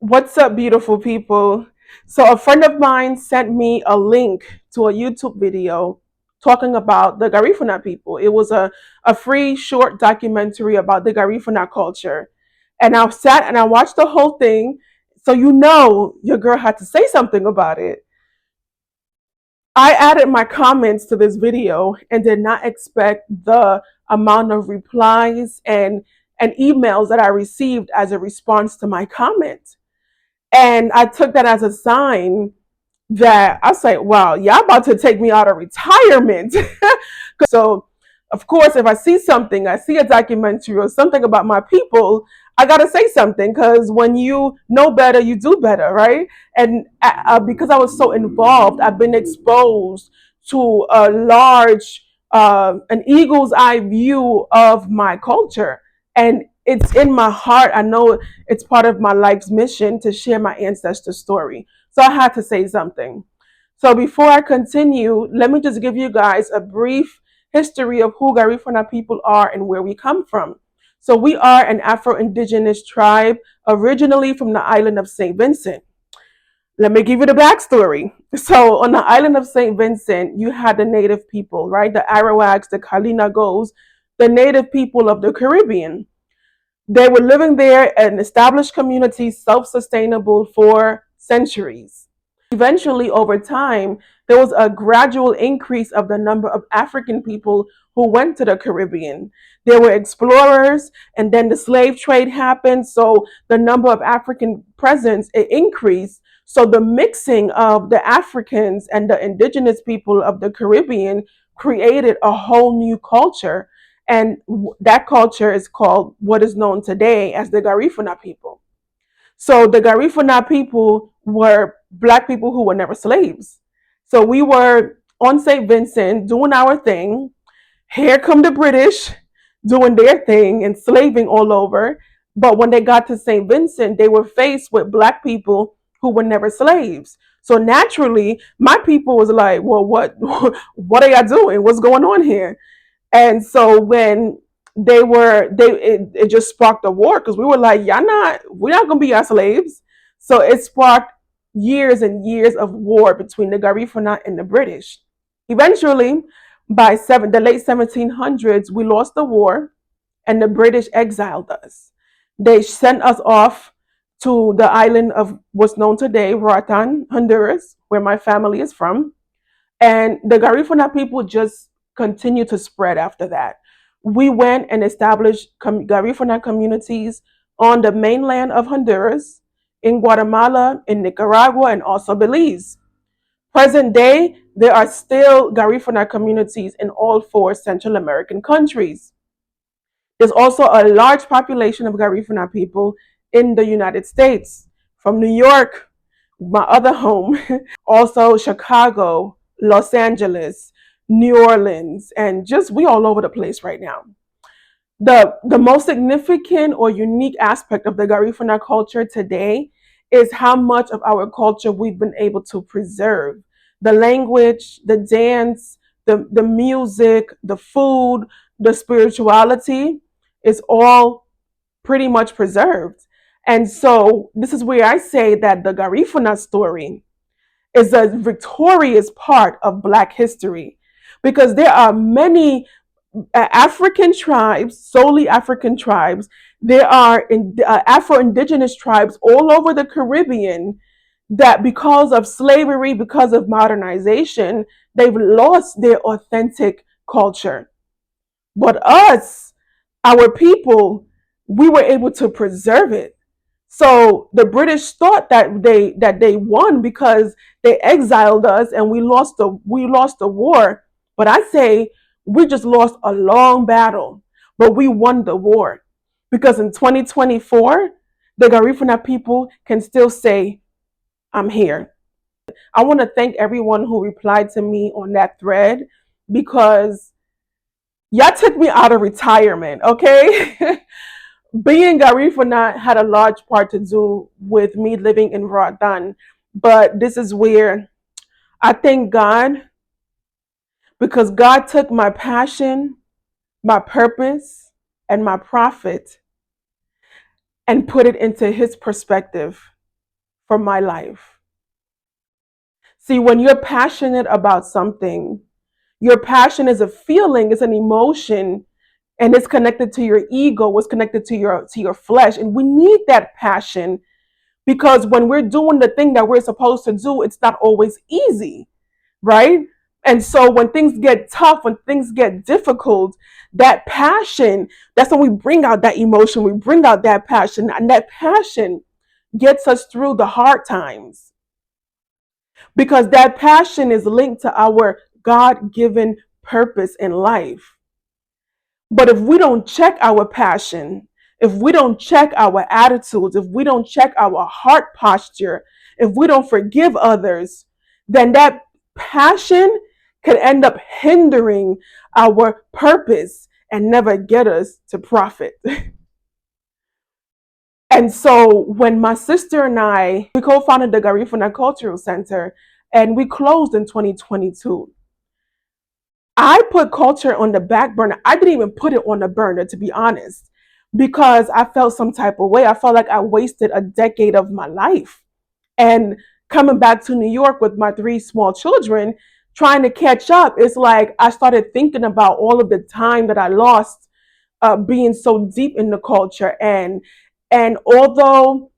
What's up, beautiful people? So, a friend of mine sent me a link to a YouTube video talking about the Garifuna people. It was a free short documentary about the Garifuna culture. And I sat and I watched the whole thing. So, you know, your girl had to say something about it. I added my comments to this video and did not expect the amount of replies and emails that I received as a response to my comment. And I took that as a sign that I say, wow, y'all about to take me out of retirement. So, of course, if I see something, I see a documentary or something about my people, I got to say something because when you know better, you do better, right? And because I was so involved, I've been exposed to a large, an eagle's eye view of my culture. And it's in my heart. I know it's part of my life's mission to share my ancestor story. So I had to say something. So before I continue, let me just give you guys a brief history of who Garifuna people are and where we come from. So we are an Afro-Indigenous tribe originally from the island of St. Vincent. Let me give you the backstory. So on the island of St. Vincent, you had the native people, right? The Arawaks, the Kalinagos, the native people of the Caribbean. They were living there in established communities, self-sustainable for centuries. Eventually, over time, there was a gradual increase of the number of African people who went to the Caribbean. There were explorers, and then the slave trade happened. So the number of African presence it increased. So the mixing of the Africans and the indigenous people of the Caribbean created a whole new culture. And that culture is called what is known today as the Garifuna people. So the Garifuna people were black people who were never slaves. So we were on St. Vincent doing our thing. Here come the British doing their thing, enslaving all over. But when they got to St. Vincent, they were faced with black people who were never slaves. So naturally, my people was like, well, what are y'all doing? What's going on here? And so when it just sparked a war because we were like, we're not gonna be our slaves. So it sparked years and years of war between the Garifuna and the British. Eventually, by the late 1700s, we lost the war and the British exiled us. They sent us off to the island of what's known today, Roatan, Honduras, where my family is from. And the Garifuna people just continued to spread after that. We went and established Garifuna communities on the mainland of Honduras, in Guatemala, in Nicaragua, and also Belize. Present day, there are still Garifuna communities in all four Central American countries. There's also a large population of Garifuna people in the United States, from New York, my other home, also Chicago, Los Angeles, New Orleans, and just we all over the place right now. The most significant or unique aspect of the Garifuna culture today is how much of our culture we've been able to preserve. The language, the dance, the music, the food, the spirituality is all pretty much preserved. And so this is where I say that the Garifuna story is a victorious part of Black history because there are many African tribes, solely African tribes. There are Afro-Indigenous tribes all over the Caribbean that because of slavery, because of modernization, they've lost their authentic culture. But us, our people, we were able to preserve it. So the British thought that they won because they exiled us and we lost the war. But I say we just lost a long battle, but we won the war because in 2024 the Garifuna people can still say, "I'm here." I want to thank everyone who replied to me on that thread because y'all took me out of retirement, okay? Being Garifuna had a large part to do with me living in Roatan, but this is where I thank God because God took my passion, my purpose, and my profit and put it into His perspective. for my life. See, when you're passionate about something, your passion is a feeling, it's an emotion, and it's connected to your ego, it's connected to your flesh. And we need that passion because when we're doing the thing that we're supposed to do, it's not always easy, right? And so when things get tough, when things get difficult, that passion, that's when we bring out that emotion, we bring out that passion, and that passion gets us through the hard times because that passion is linked to our God given purpose in life. But if we don't check our passion, if we don't check our attitudes, if we don't check our heart posture, if we don't forgive others, then that passion can end up hindering our purpose and never get us to profit. And so when my sister and we co-founded the Garifuna Cultural Center and we closed in 2022. I put culture on the back burner. I didn't even put it on the burner, to be honest, because I felt some type of way. I felt like I wasted a decade of my life. And coming back to New York with my 3 small children, trying to catch up, it's like I started thinking about all of the time that I lost being so deep in the culture. And although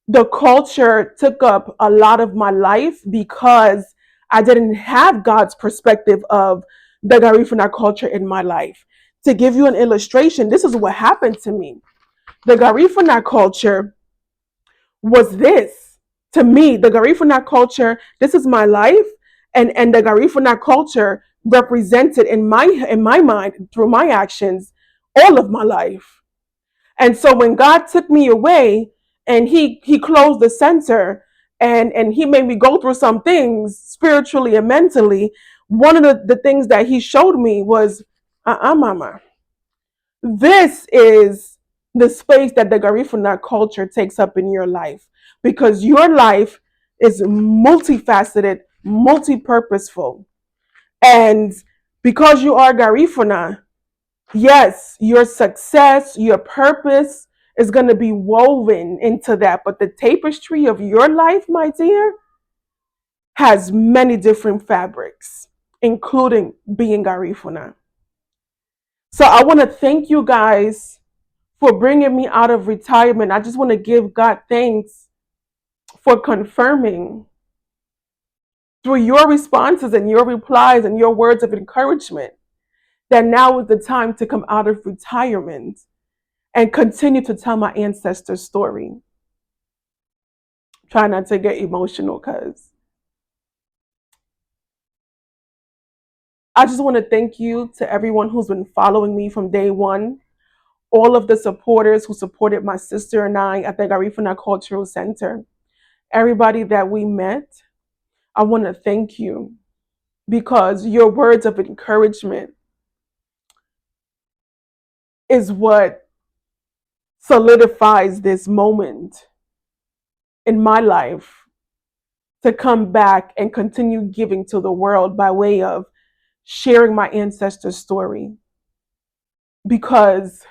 the culture took up a lot of my life because I didn't have God's perspective of the Garifuna culture in my life. To give you an illustration, this is what happened to me. The Garifuna culture was this. To me, the Garifuna culture, this is my life, and the Garifuna culture represented in my mind through my actions all of my life. And so when God took me away and he closed the center and he made me go through some things spiritually and mentally, one of the things that he showed me was, mama, this is the space that the Garifuna culture takes up in your life because your life is multifaceted, multi-purposeful. And because you are Garifuna, yes, your success, your purpose is going to be woven into that. But the tapestry of your life, my dear, has many different fabrics, including being Garifuna. So I want to thank you guys for bringing me out of retirement. I just want to give God thanks for confirming through your responses and your replies and your words of encouragement that now is the time to come out of retirement and continue to tell my ancestors' story. Try not to get emotional because I just want to thank you to everyone who's been following me from day one, all of the supporters who supported my sister and I at the Garifuna Cultural Center, everybody that we met. I want to thank you because your words of encouragement is what solidifies this moment in my life to come back and continue giving to the world by way of sharing my ancestors' story. Because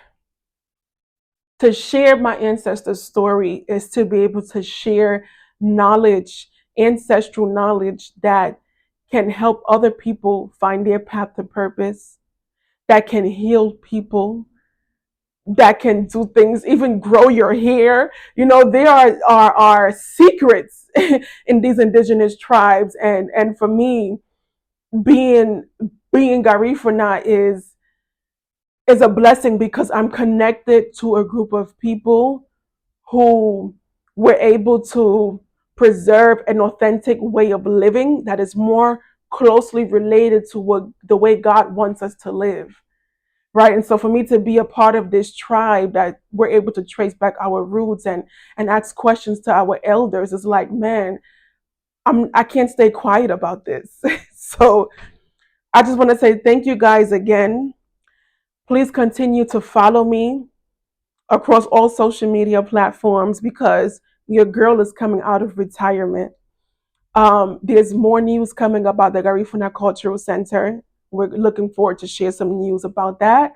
to share my ancestors' story is to be able to share knowledge, ancestral knowledge that can help other people find their path to purpose, that can heal people, that can do things, even grow your hair. You know, there are secrets in these indigenous tribes. And for me, being Garifuna is a blessing because I'm connected to a group of people who were able to preserve an authentic way of living that is more closely related to what the way God wants us to live. Right. And so for me to be a part of this tribe that we're able to trace back our roots and ask questions to our elders is like, man, I can't stay quiet about this. So I just want to say thank you guys again. Please continue to follow me across all social media platforms because your girl is coming out of retirement. There's more news coming about the Garifuna Cultural Center. We're looking forward to share some news about that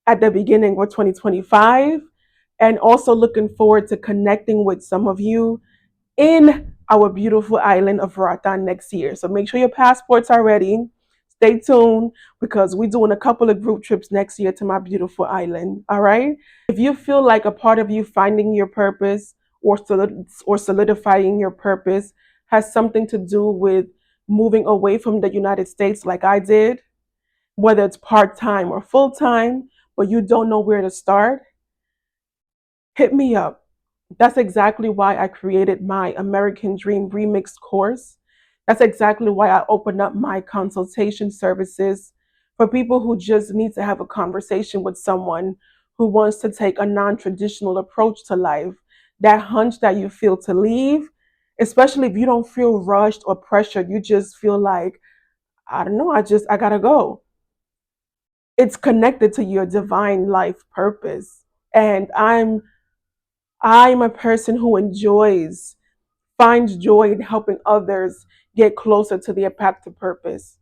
at the beginning of 2025, and also looking forward to connecting with some of you in our beautiful island of Roatan next year. So make sure your passports are ready. Stay tuned because we're doing a couple of group trips next year to my beautiful island. All right. If you feel like a part of you finding your purpose or solidifying your purpose has something to do with moving away from the United States, like I did, whether it's part time or full time, but you don't know where to start, hit me up. That's exactly why I created my American Dream Remix course. That's exactly why I opened up my consultation services for people who just need to have a conversation with someone who wants to take a non traditional approach to life. That hunch that you feel to leave, especially if you don't feel rushed or pressured, you just feel like, I don't know, I gotta go. It's connected to your divine life purpose. And I'm a person who finds joy in helping others get closer to their path to purpose.